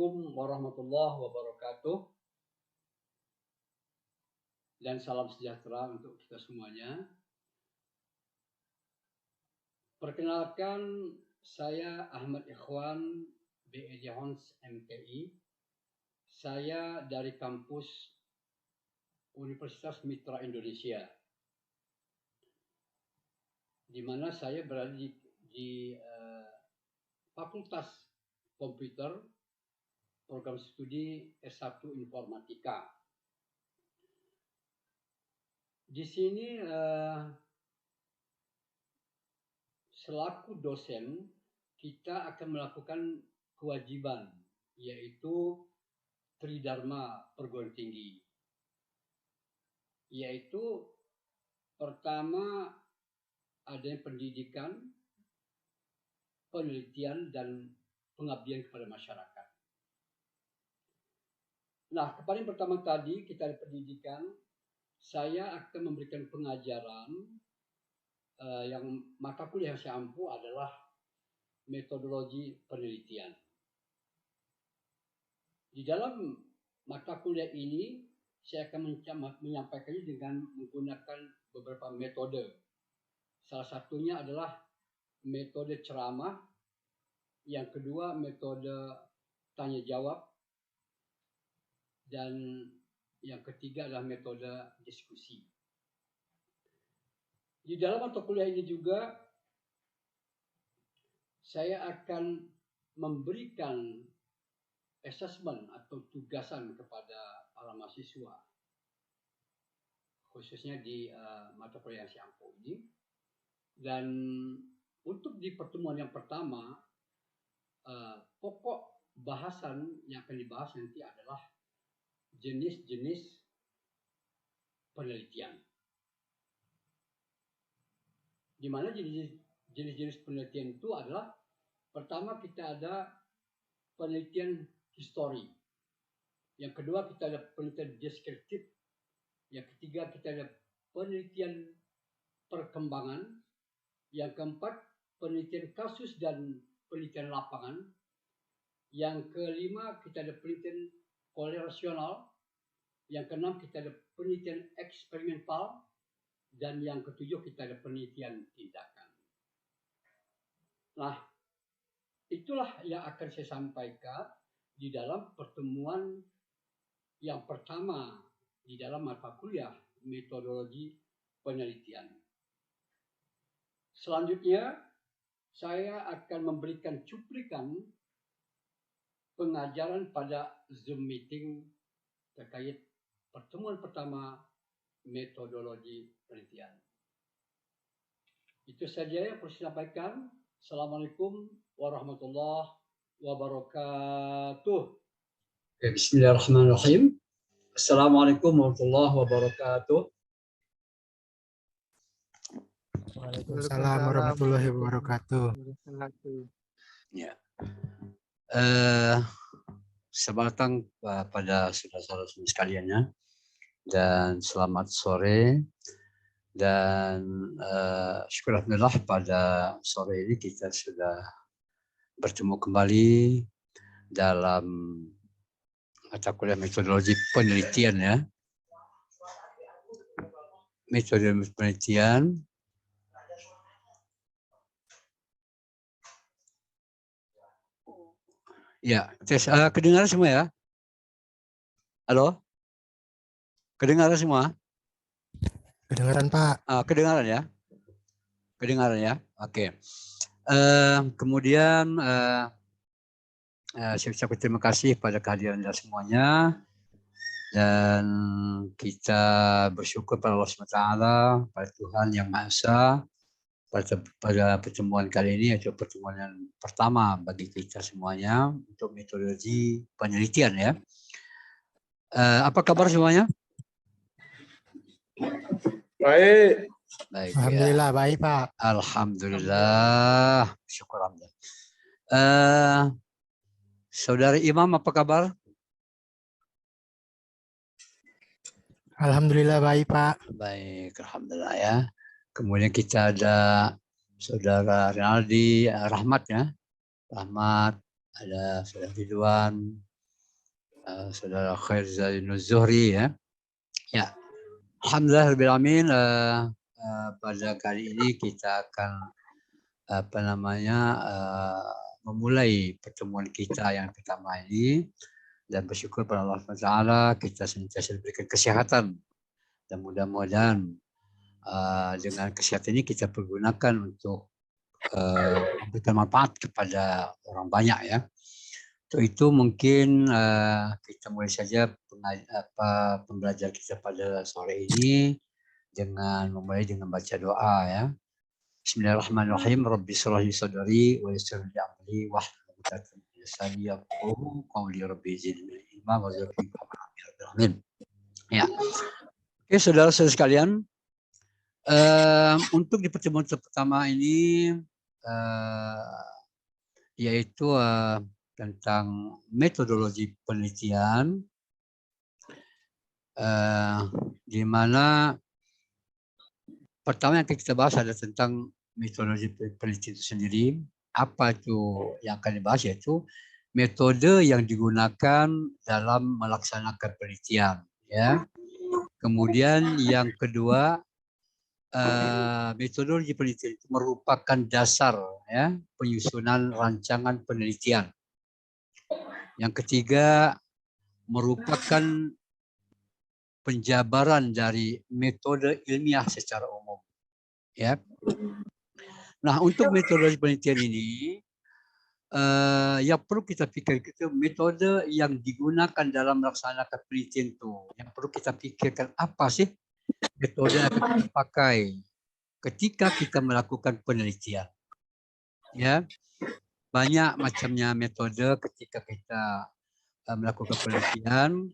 Assalamualaikum warahmatullahi wabarakatuh dan salam sejahtera untuk kita semuanya. Perkenalkan, saya Ahmad Ikhwan, BED Hons MTI. Saya dari kampus Universitas Mitra Indonesia, di mana saya berada di Fakultas Komputer, Program Studi S1 Informatika. Di sini selaku dosen kita akan melakukan kewajiban, yaitu Tridharma perguruan tinggi, yaitu pertama adanya pendidikan, penelitian, dan pengabdian kepada masyarakat. Nah, kepada yang pertama tadi kita ada pendidikan. Saya akan memberikan pengajaran yang mata kuliah yang saya ampu adalah metodologi penelitian. Di dalam mata kuliah ini saya akan menyampaikannya dengan menggunakan beberapa metode. Salah satunya adalah metode ceramah, yang kedua metode tanya jawab, dan yang ketiga adalah metode diskusi. Di dalam mata kuliah ini juga saya akan memberikan assessment atau tugasan kepada para mahasiswa, khususnya di mata kuliah yang saya ampu ini. Dan untuk di pertemuan yang pertama, pokok bahasan yang akan dibahas nanti adalah jenis-jenis penelitian. Di mana jenis-jenis penelitian itu adalah, pertama kita ada penelitian histori, yang kedua kita ada penelitian deskriptif, yang ketiga kita ada penelitian perkembangan, yang keempat penelitian kasus dan penelitian lapangan, yang kelima kita ada penelitian korelasional, yang keenam kita ada penelitian eksperimental, dan yang ketujuh kita ada penelitian tindakan. Nah, itulah yang akan saya sampaikan di dalam pertemuan yang pertama di dalam mata kuliah metodologi penelitian. Selanjutnya, saya akan memberikan cuplikan pengajaran pada Zoom meeting terkait pertemuan pertama metodologi penelitian. Itu saja yang perlu saya sampaikan. Assalamualaikum warahmatullahi wabarakatuh. Bismillahirrahmanirrahim. Assalamualaikum warahmatullahi wabarakatuh. Waalaikumsalam warahmatullahi wabarakatuh. Ya. Selamat datang pada saudara-saudara sekalian ya. Dan selamat sore. Dan syukur alhamdulillah pada sore ini kita sudah bertemu kembali dalam mata kuliah metodologi penelitian ya. Metode penelitian ya, tes kedengaran semua ya? Halo? Kedengaran semua? Kedengaran Pak. Kedengaran ya? Kedengaran ya? Oke. Kemudian saya ucapkan terima kasih pada kehadiran Anda semuanya. Dan kita bersyukur pada Allah SWT, pada Tuhan Yang Maha Esa, pada pertemuan kali ini, yaitu pertemuan yang pertama bagi kita semuanya untuk metodologi penelitian ya. Apa kabar semuanya? Baik. Baik. Alhamdulillah ya. Baik Pak. Alhamdulillah. Syukur alhamdulillah. Saudari Imam apa kabar? Alhamdulillah baik Pak. Baik, alhamdulillah ya. Kemudian kita ada saudara Rinaldi Rahmat ya. Rahmat, ada saudara Ridwan, Saudara Khair Zainul Zuhri ya. Ya, alhamdulillah alamin. Pada kali ini kita akan memulai pertemuan kita yang pertama ini, dan bersyukur pada Allah SWT kita senantiasa diberikan kesehatan, dan mudah-mudahan dengan kesehatan ini kita pergunakan untuk memberikan manfaat kepada orang banyak ya. Untuk itu mungkin kita mulai saja pembelajaran kita pada sore ini dengan memulai dengan baca doa ya. Bismillahirrahmanirrahim. Rabbi shrah li sadri wa yassir li amri wahlul 'uqdatam min lisani yafqahu qawli. Rabbi zidni ilma warzuqni fahma. Amin. Ya. Oke, saudara-saudara sekalian, untuk di pertemuan pertama ini yaitu tentang metodologi penelitian, di mana pertama yang kita bahas adalah tentang metodologi penelitian itu sendiri. Apa itu yang akan dibahas, yaitu metode yang digunakan dalam melaksanakan penelitian. Ya. Kemudian yang kedua, metodologi penelitian itu merupakan dasar ya penyusunan rancangan penelitian. Yang ketiga, merupakan penjabaran dari metode ilmiah secara umum. Ya. Nah, untuk metode penelitian ini, yang perlu kita pikirkan itu metode yang digunakan dalam melaksanakan penelitian itu. Yang perlu kita pikirkan apa sih metode yang akan kita pakai ketika kita melakukan penelitian. Ya, banyak macamnya metode ketika kita melakukan penelitian.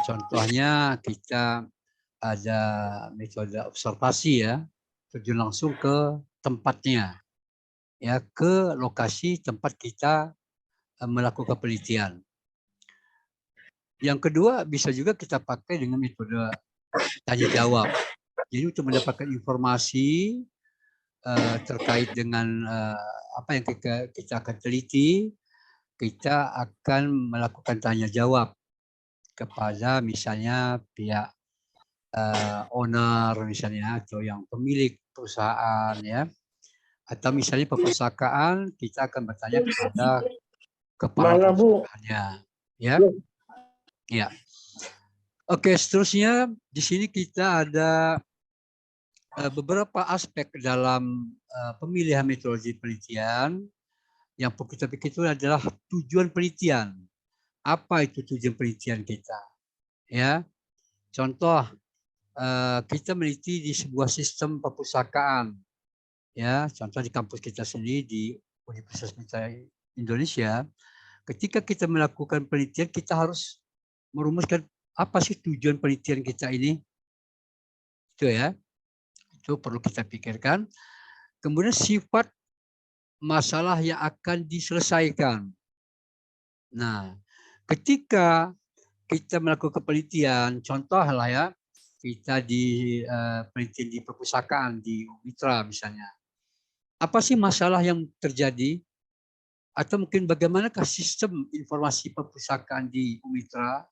Contohnya kita ada metode observasi ya, terjun langsung ke tempatnya, ya, ke lokasi tempat kita melakukan penelitian. Yang kedua, bisa juga kita pakai dengan metode tanya jawab. Jadi untuk mendapatkan informasi terkait dengan apa yang kita akan teliti, kita akan melakukan tanya jawab kepada misalnya pihak owner misalnya, atau yang pemilik perusahaan ya, atau misalnya perpustakaan, kita akan bertanya kepada kepala perusahaannya ya. Ya. Oke, seterusnya di sini kita ada beberapa aspek dalam pemilihan metodologi penelitian. Yang perlu kita pikir itu adalah tujuan penelitian. Apa itu tujuan penelitian kita? Ya, contoh kita meneliti di sebuah sistem perpustakaan. Ya, contoh di kampus kita sendiri di Universitas Indonesia, ketika kita melakukan penelitian, kita harus merumuskan apa sih tujuan penelitian kita ini. Itu ya, itu perlu kita pikirkan. Kemudian sifat masalah yang akan diselesaikan. Nah, ketika kita melakukan penelitian, contoh lah ya, kita di penelitian di perpustakaan di Mitra misalnya. Apa sih masalah yang terjadi? Atau mungkin bagaimanakah sistem informasi perpustakaan di Mitra?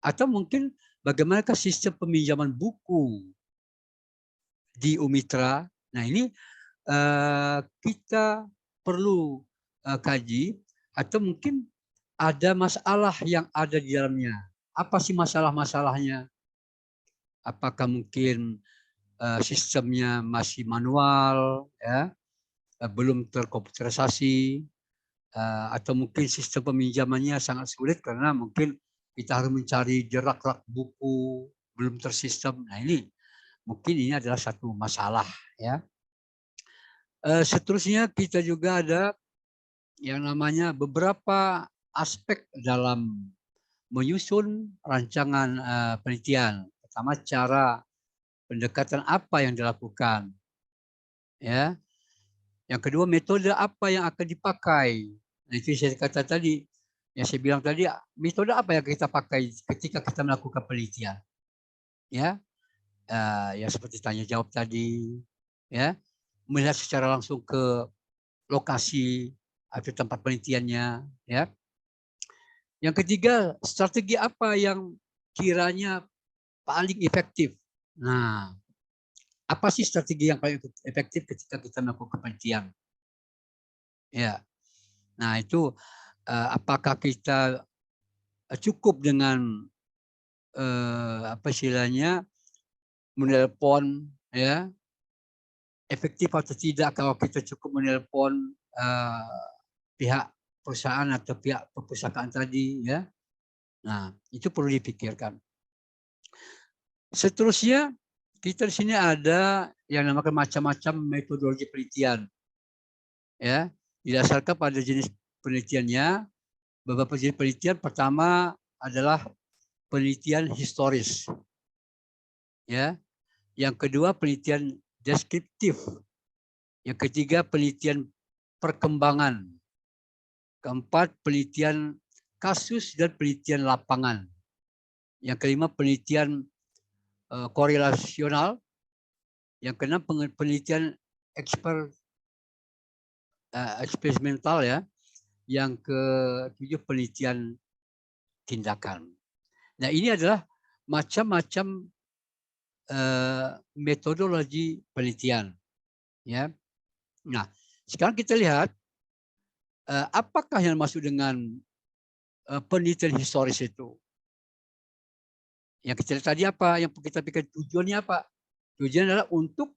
Atau mungkin bagaimanakah sistem peminjaman buku di Mitra? Nah, ini kita perlu kaji, atau mungkin ada masalah yang ada di dalamnya. Apa sih masalah-masalahnya? Apakah mungkin sistemnya masih manual, ya, belum terkomputerisasi, atau mungkin sistem peminjamannya sangat sulit karena mungkin kita harus mencari jerak-rak buku, belum tersistem. Nah, ini mungkin ini adalah satu masalah ya. Seterusnya kita juga ada yang namanya beberapa aspek dalam menyusun rancangan penelitian. Pertama, cara pendekatan apa yang dilakukan, ya. Yang kedua, metode apa yang akan dipakai. Nah, itu saya kata tadi, yang saya bilang tadi, metode apa yang kita pakai ketika kita melakukan penelitian, ya, ya seperti tanya jawab tadi, ya, melihat secara langsung ke lokasi atau tempat penelitiannya, ya. Yang ketiga, strategi apa yang kiranya paling efektif? Nah, apa sih strategi yang paling efektif ketika kita melakukan penelitian? Ya, nah itu apakah kita cukup dengan apa istilahnya menelpon, ya, efektif atau tidak kalau kita cukup menelpon pihak perusahaan atau pihak perpustakaan tadi, ya. Nah, itu perlu dipikirkan. Seterusnya, kita di sini ada yang namakan macam-macam metodologi penelitian, ya, didasarkan pada jenis penelitiannya. Beberapa jenis penelitian, pertama adalah penelitian historis, ya. Yang kedua penelitian deskriptif. Yang ketiga penelitian perkembangan. Keempat penelitian kasus dan penelitian lapangan. Yang kelima penelitian korelasional. Yang keenam penelitian eksperimental, ya. Yang ketujuh penelitian tindakan. Nah, ini adalah macam-macam metodologi penelitian, ya. Nah, sekarang kita lihat apakah yang masuk dengan penelitian historis itu. Yang kita lihat tadi apa? Yang kita pikir tujuannya apa? Tujuannya adalah untuk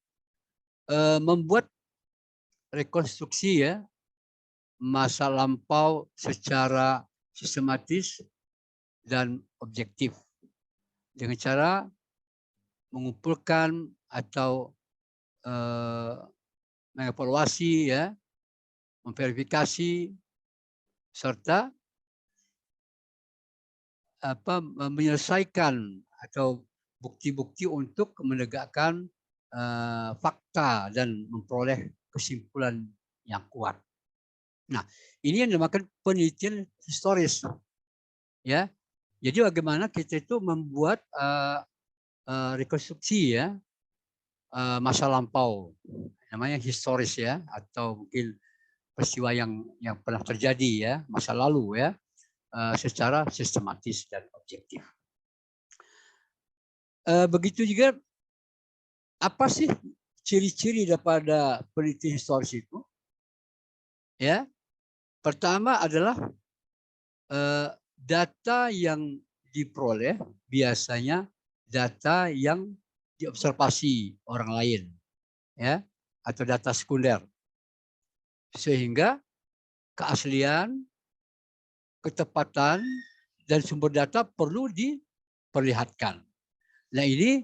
membuat rekonstruksi, ya, masa lampau secara sistematis dan objektif dengan cara mengumpulkan atau mengevaluasi, ya, memverifikasi serta menyelesaikan atau bukti-bukti untuk menegakkan fakta dan memperoleh kesimpulan yang kuat. Nah, ini yang dinamakan penelitian historis, ya. Jadi bagaimana kita itu membuat rekonstruksi, ya, masa lampau, namanya historis, ya, atau mungkin peristiwa yang pernah terjadi, ya, masa lalu, ya, secara sistematis dan objektif. Begitu juga, apa sih ciri-ciri daripada penelitian historis itu? Ya, pertama adalah data yang diperoleh biasanya data yang diobservasi orang lain, ya, atau data sekunder, sehingga keaslian, ketepatan, dan sumber data perlu diperlihatkan. Nah, ini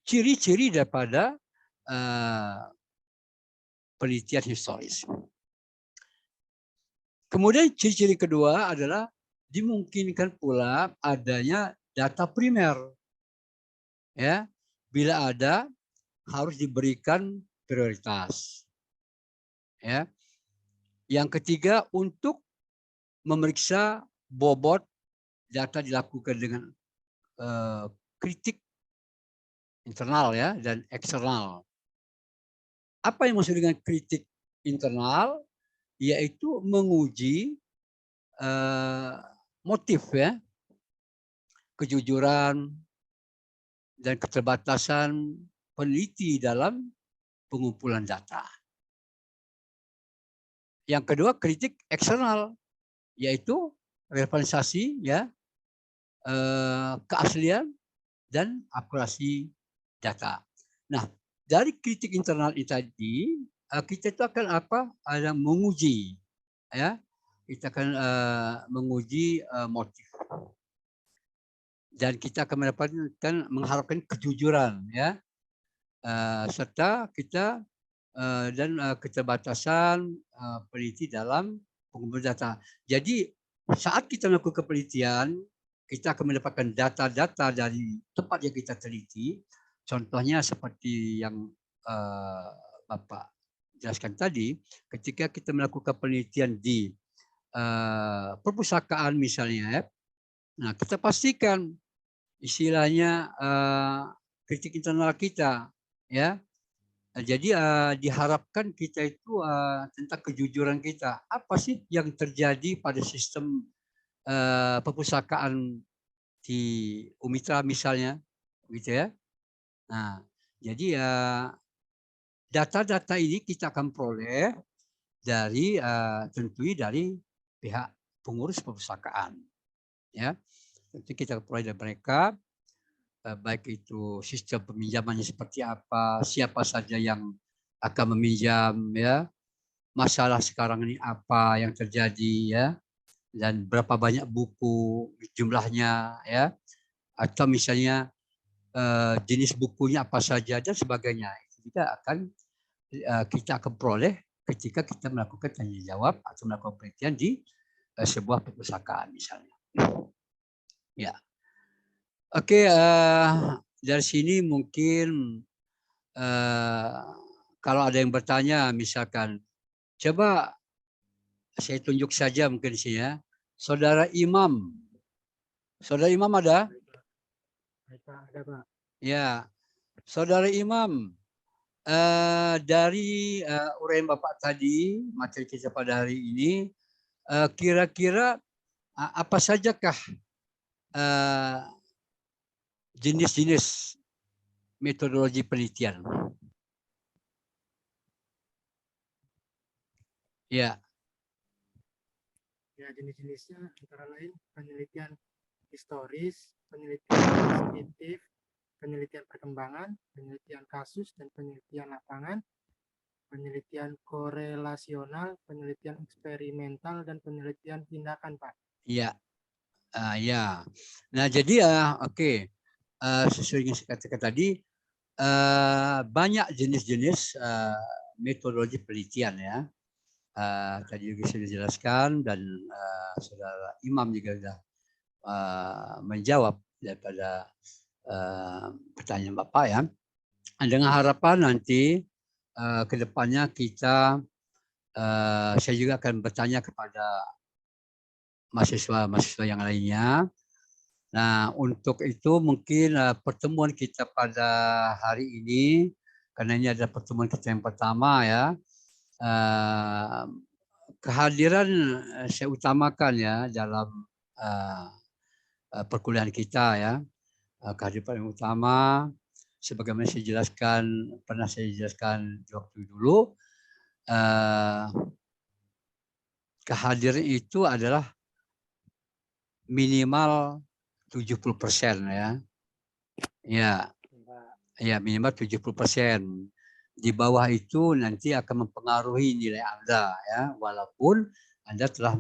ciri-ciri daripada penelitian historis. Kemudian ciri-ciri kedua adalah dimungkinkan pula adanya data primer, ya. Bila ada, harus diberikan prioritas, ya. Yang ketiga, untuk memeriksa bobot data dilakukan dengan kritik internal, ya, dan eksternal. Apa yang maksud dengan kritik internal? Yaitu menguji motif, ya, kejujuran dan keterbatasan peneliti dalam pengumpulan data. Yang kedua, kritik eksternal, yaitu relevansasi, ya, keaslian dan akurasi data. Nah, dari kritik internal ini tadi, kita itu akan ada menguji, ya, kita akan menguji motif, dan kita akan mengharapkan kejujuran, ya, serta kita dan keterbatasan peneliti dalam pengumpulan data. Jadi saat kita melakukan penelitian, kita akan mendapatkan data-data dari tempat yang kita teliti. Contohnya seperti yang Bapak jelaskan tadi, ketika kita melakukan penelitian di perpustakaan misalnya, nah kita pastikan istilahnya kritik internal kita, ya, Jadi diharapkan kita itu tentang kejujuran kita. Apa sih yang terjadi pada sistem perpustakaan di Umitra misalnya, gitu ya. Nah, jadi data-data ini kita akan peroleh dari tentunya dari pihak pengurus perpustakaan, ya. Tentu kita peroleh dari mereka, baik itu sistem peminjamannya seperti apa, siapa saja yang akan meminjam, ya, masalah sekarang ini apa yang terjadi, ya, dan berapa banyak buku jumlahnya, ya, atau misalnya jenis bukunya apa saja dan sebagainya. Itu kita akan peroleh ketika kita melakukan tanya jawab atau melakukan penelitian di sebuah perpustakaan misalnya. Ya, oke. Dari sini mungkin kalau ada yang bertanya, misalkan, coba saya tunjuk saja mungkin di sini ya, Saudara Imam. Saudara Imam ada? Ada Pak. Ya, Saudara Imam. Dari uraian Bapak tadi, materi kita pada hari ini, kira-kira apa sajakah jenis-jenis metodologi penelitian? Ya. Ya, jenis-jenisnya antara lain penelitian historis, penelitian deskriptif, penelitian perkembangan, penelitian kasus dan penelitian lapangan, penelitian korelasional, penelitian eksperimental, dan penelitian tindakan, Pak. Iya. Ya. Nah, jadi oke. Sesuai yang saya katakan tadi, banyak jenis-jenis metodologi penelitian ya. Tadi juga sudah dijelaskan dan Saudara Imam juga sudah menjawab daripada pertanyaan Bapak ya. Dengan harapan nanti ke depannya saya juga akan bertanya kepada mahasiswa yang lainnya. Nah, untuk itu mungkin pertemuan kita pada hari ini, karena ini adalah pertemuan kita yang pertama ya, kehadiran saya utamakan ya dalam perkuliahan kita ya. Kehadiran yang utama, sebagaimana pernah saya jelaskan waktu dulu, kehadiran itu adalah minimal 70% ya. Ya, minimal 70%. Di bawah itu nanti akan mempengaruhi nilai Anda ya, walaupun Anda telah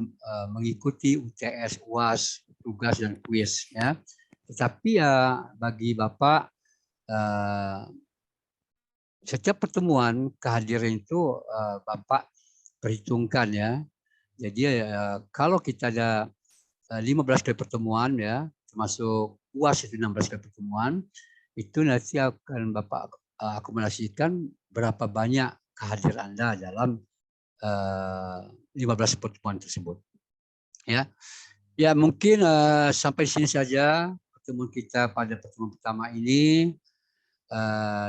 mengikuti UTS, UAS, tugas dan kuis ya. Tetapi ya bagi Bapak setiap pertemuan kehadiran itu Bapak perhitungkan ya. Jadi kalau kita ada 15 kali pertemuan ya, termasuk UAS itu 16 kali pertemuan, itu nanti akan Bapak akumulasikan berapa banyak kehadiran Anda dalam 15 pertemuan tersebut. Ya. Ya, mungkin sampai sini saja pertemuan kita pada pertemuan pertama ini,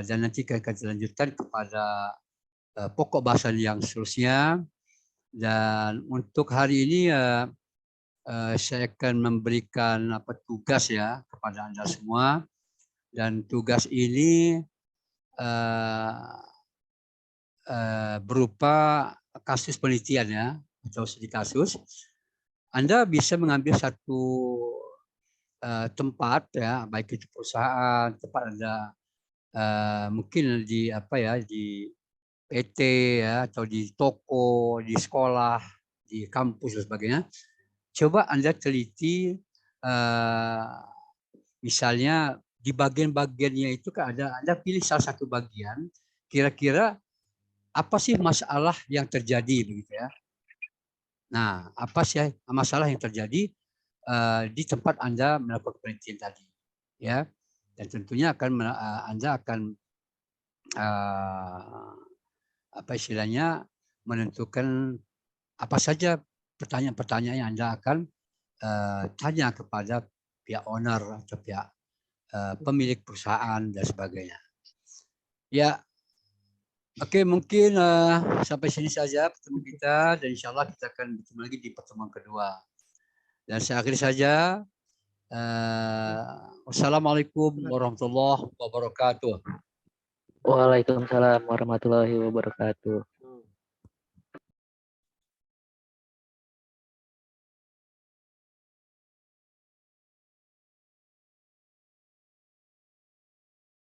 dan nanti akan kita lanjutkan kepada pokok bahasan yang seterusnya. Dan untuk hari ini saya akan memberikan tugas ya kepada Anda semua, dan tugas ini berupa kasus penelitian ya, atau studi kasus. Anda bisa mengambil satu tempat ya, baik itu perusahaan, tempat Anda mungkin di di PT ya, atau di toko, di sekolah, di kampus dan sebagainya. Coba Anda teliti misalnya di bagian-bagiannya itu Anda pilih salah satu bagian, kira-kira apa sih masalah yang terjadi begitu ya. Nah, apa sih masalah yang terjadi di tempat Anda melakukan penelitian tadi, ya. Dan tentunya Anda akan menentukan apa saja pertanyaan-pertanyaan yang Anda akan tanya kepada pihak owner atau pihak pemilik perusahaan dan sebagainya. Ya, Oke, mungkin sampai sini saja pertemuan kita, dan insya Allah kita akan bertemu lagi di pertemuan kedua. Dan saya akhiri saja. Wassalamualaikum warahmatullahi wabarakatuh. Waalaikumsalam warahmatullahi wabarakatuh.